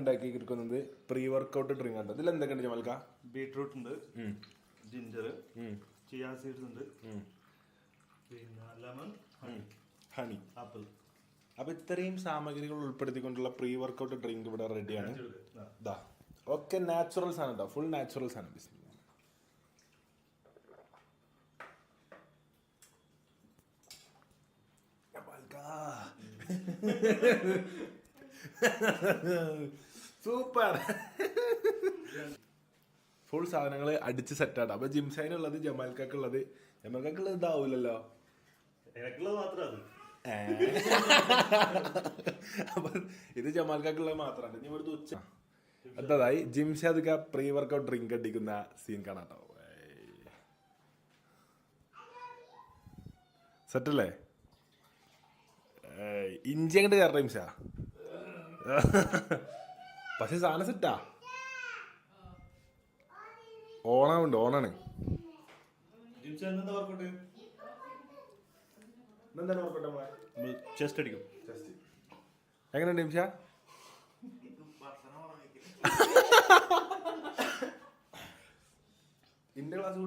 ഉണ്ടാക്കി എടുക്കുന്നത് pre workout drink ആണ്. ഇതിൽ എന്തൊക്കെയുണ്ട് ജമാൽക്ക? ബീട്രൂട്ട് ഉണ്ട്, ജിഞ്ചർ, ചിയാ സീഡ്സ് ഉണ്ട്, പിന്നെ ലെമൺ, ഹണി, ആപ്പിൾ. അപ്പൊ ഇത്രയും സാമഗ്രികൾ ഉൾപ്പെടുത്തിക്കൊണ്ടുള്ള പ്രീ വർക്കൗട്ട് ഡ്രിങ്ക് ഇവിടെ റെഡിയാണ്. ഇതാ ഒക്കെ നാച്ചുറൽ സാധനം കേട്ടോ, ഫുൾ നാച്ചുറൽ സാധനം. സൂപ്പർ ഫുൾ സാധനങ്ങൾ അടിച്ച് സെറ്റാണ്. അപ്പൊ ജിംസൈനുള്ളത് ജമാൽക്കുള്ളത് ഇതാവൂലല്ലോ. അപ്പൊ ഇത് ജമാൽക്കുള്ളത് മാത്രമാണ്. ഇനി ഇവിടുത്തെ ഉച്ച അടുത്തതായി ജിംഷാദ് പ്രീ വർക്കൗട്ട് ഡ്രിങ്ക് അടിക്കുന്ന സീൻ കാണാട്ടോ. സെറ്റല്ലേ? ഇഞ്ചി അങ്ങോട്ട് കയറ ജിംഷ. പക്ഷെ സാധനം സെറ്റാ. ഓണാവുണ്ട്, ഓണാണ്. ചെസ്റ്റ് അടിക്കും. എങ്ങനെയുണ്ട് ജിംഷ? ഇന്റെ ക്ലാസ്